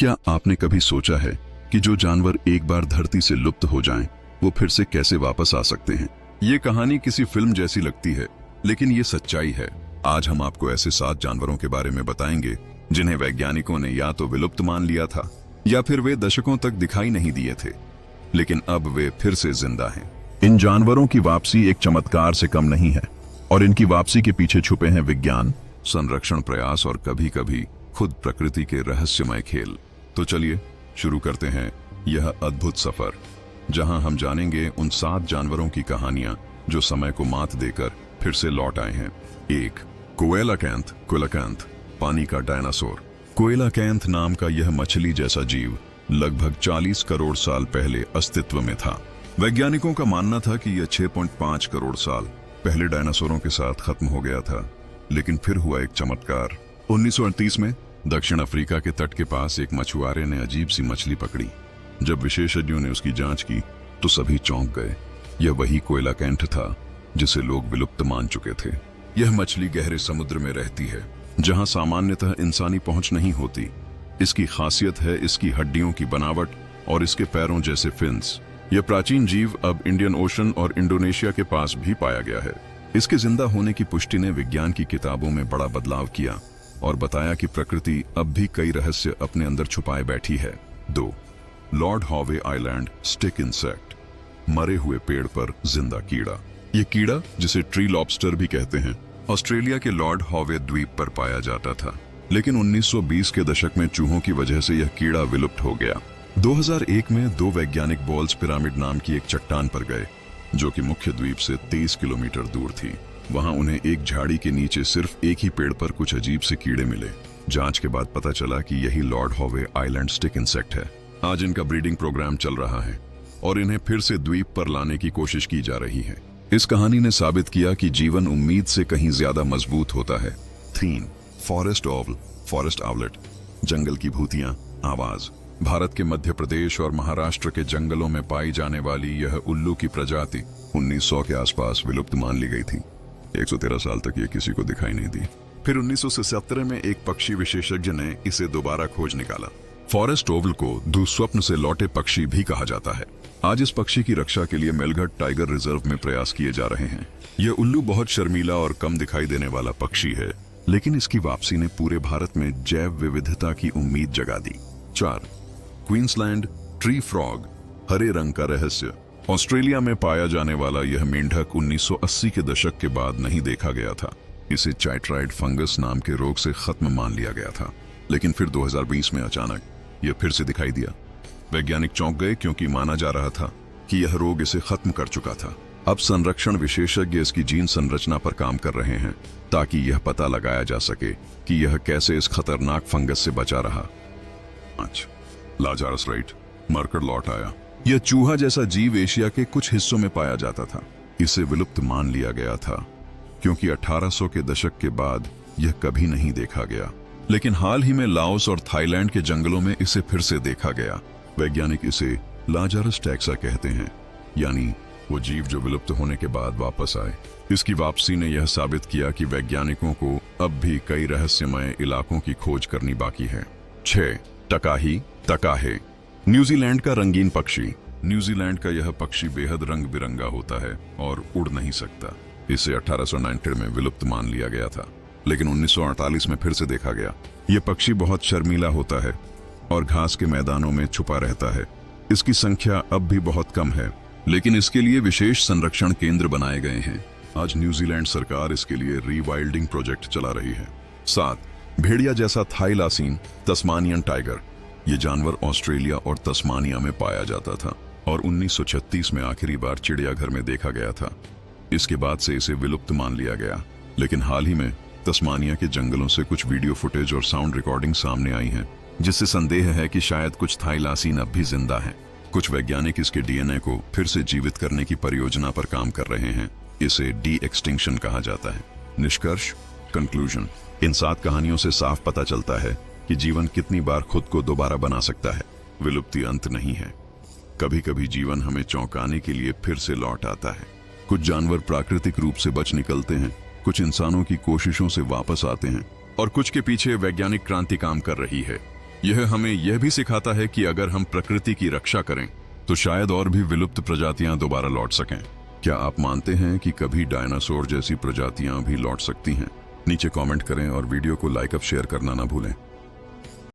क्या आपने कभी सोचा है कि जो जानवर एक बार धरती से लुप्त हो जाएं, वो फिर से कैसे वापस आ सकते हैं? ये कहानी किसी फिल्म जैसी लगती है, लेकिन ये सच्चाई है। आज हम आपको ऐसे 7 जानवरों के बारे में बताएंगे जिन्हें वैज्ञानिकों ने या तो विलुप्त मान लिया था या फिर वे दशकों तक दिखाई नहीं दिए थे, लेकिन अब वे फिर से जिंदा हैं। इन जानवरों की वापसी एक चमत्कार से कम नहीं है और इनकी वापसी के पीछे छुपे हैं विज्ञान, संरक्षण प्रयास और कभी कभी खुद प्रकृति के रहस्यमय खेल। तो चलिए शुरू करते हैं यह अद्भुत सफर, जहां हम जानेंगे उन 7 जानवरों की कहानियां जो समय को मात देकर फिर से लौट आए हैं। 1. कोएलाकैंथ, पानी का डायनासोर। कोएलाकैंथ नाम का यह मछली जैसा जीव लगभग 40 करोड़ साल पहले अस्तित्व में था। वैज्ञानिकों का मानना था कि यह 6.5 करोड़ साल पहले डायनासोरों के साथ खत्म हो गया था, लेकिन फिर हुआ एक चमत्कार। 1938 में दक्षिण अफ्रीका के तट के पास एक मछुआरे ने अजीब सी मछली पकड़ी। जब विशेषज्ञों ने उसकी जांच की तो सभी चौंक गए। यह वही कोएलाकैंथ था जिसे लोग विलुप्त मान चुके थे। यह मछली गहरे समुद्र में रहती है, जहां सामान्यतः इंसानी पहुंच नहीं होती। इसकी खासियत है इसकी हड्डियों की बनावट और इसके पैरों जैसे फिन्स। यह प्राचीन जीव अब इंडियन ओशन और इंडोनेशिया के पास भी पाया गया है। इसके जिंदा होने की पुष्टि ने विज्ञान की किताबों में बड़ा बदलाव किया और बताया कि प्रकृति अब भी कई रहस्य अपने अंदर छुपाए बैठी है। 2. Lord Howe island stick insect, मरे हुए पेड़ पर जिंदा कीड़ा। ये कीड़ा, जिसे ट्री लॉबस्टर भी कहते हैं, ऑस्ट्रेलिया के लॉर्ड हॉवे द्वीप पर पाया जाता था, लेकिन 1920 के दशक में चूहों की वजह से यह कीड़ा विलुप्त हो गया। 2001 में 2 वैज्ञानिक बॉल्स पिरामिड नाम की एक चट्टान पर गए, जो कि मुख्य द्वीप से 23 किलोमीटर दूर थी। वहां उन्हें एक झाड़ी के नीचे सिर्फ एक ही पेड़ पर कुछ अजीब से कीड़े मिले। जांच के बाद पता चला कि यही Lord Howe island stick insect है। आज इनका ब्रीडिंग प्रोग्राम चल रहा है और इन्हें फिर से द्वीप पर लाने की कोशिश की जा रही है। इस कहानी ने साबित किया कि जीवन उम्मीद से कहीं ज्यादा मजबूत होता है। 3. फॉरेस्ट आउलेट, जंगल की भूतियां आवाज। भारत के मध्य प्रदेश और महाराष्ट्र के जंगलों में पाई जाने वाली यह उल्लू की प्रजाति 1900 के आसपास विलुप्त मान ली गई थी। 113 साल तक ये किसी को दिखाई नहीं दी। फिर 1977 में एक पक्षी विशेषज्ञ ने इसे दोबारा खोज निकाला। फॉरेस्ट ओवल को दुस्वप्न से लौटे पक्षी भी कहा जाता है। आज इस पक्षी की रक्षा के लिए मेलघाट टाइगर रिजर्व में प्रयास किए जा रहे हैं। यह उल्लू बहुत शर्मीला और कम दिखाई देने वाला पक्षी है, लेकिन इसकी वापसी ने पूरे भारत में जैव विविधता की उम्मीद जगा दी। 4. क्वींसलैंड ट्री फ्रॉग, हरे रंग का रहस्य। ऑस्ट्रेलिया में पाया जाने वाला यह मेंढक 1980 के दशक के बाद नहीं देखा गया था। इसे चाइट्राइड फंगस नाम के रोग से खत्म मान लिया गया था, लेकिन फिर 2020 में अचानक यह फिर से दिखाई दिया। वैज्ञानिक चौंक गए क्योंकि माना जा रहा था कि यह रोग इसे खत्म कर चुका था। अब संरक्षण विशेषज्ञ इसकी जीन संरचना पर काम कर रहे हैं ताकि यह पता लगाया जा सके कि यह कैसे इस खतरनाक फंगस से बचा रहा। 5. लाजारस राइट, मरकर लौट आया। यह चूहा जैसा जीव एशिया के कुछ हिस्सों में पाया जाता था। इसे विलुप्त मान लिया गया था क्योंकि 1800 के दशक के बाद यह कभी नहीं देखा गया, लेकिन हाल ही में लाओस और थाईलैंड के जंगलों में इसे फिर से देखा गया। वैज्ञानिक इसे लाजारस टैक्सा कहते हैं, यानी वो जीव जो विलुप्त होने के बाद वापस आए। इसकी वापसी ने यह साबित किया कि वैज्ञानिकों को अब भी कई रहस्यमय इलाकों की खोज करनी बाकी है। 6. टकाहे, न्यूजीलैंड का रंगीन पक्षी। न्यूजीलैंड का यह पक्षी बेहद रंग बिरंगा होता है और उड़ नहीं सकता। इसे 1890 में विलुप्त मान लिया गया था, लेकिन 1948 में फिर से देखा गया। यह पक्षी बहुत शर्मीला होता है और घास के मैदानों में छुपा रहता है। इसकी संख्या अब भी बहुत कम है, लेकिन इसके लिए विशेष संरक्षण केंद्र बनाए गए हैं। आज न्यूजीलैंड सरकार इसके लिए रीवाइल्डिंग प्रोजेक्ट चला रही है। 7. भेड़िया जैसा थाईलासीन तस्मानियन टाइगर। ये जानवर ऑस्ट्रेलिया और तस्मानिया में पाया जाता था और 1936 में आखिरी बार चिड़ियाघर में देखा गया था। इसके बाद से इसे विलुप्त मान लिया गया, लेकिन हाल ही में तस्मानिया के जंगलों से कुछ वीडियो फुटेज और साउंड रिकॉर्डिंग सामने आई हैं, जिससे संदेह है कि शायद कुछ थाईलासीन अब भी जिंदा हैं। कुछ वैज्ञानिक इसके डीएनए को फिर से जीवित करने की परियोजना पर काम कर रहे हैं। इसे डी एक्सटिंक्शन कहा जाता है। निष्कर्ष, कंक्लूजन, इन 7 कहानियों से साफ पता चलता है कि जीवन कितनी बार खुद को दोबारा बना सकता है। विलुप्ति अंत नहीं है। कभी कभी जीवन हमें चौंकाने के लिए फिर से लौट आता है। कुछ जानवर प्राकृतिक रूप से बच निकलते हैं, कुछ इंसानों की कोशिशों से वापस आते हैं और कुछ के पीछे वैज्ञानिक क्रांति काम कर रही है। यह हमें यह भी सिखाता है कि अगर हम प्रकृति की रक्षा करें तो शायद और भी विलुप्त प्रजातियां दोबारा लौट सकें। क्या आप मानते हैं कि कभी डायनासोर जैसी प्रजातियां भी लौट सकती हैं? नीचे कमेंट करें और वीडियो को लाइक और शेयर करना ना भूलें।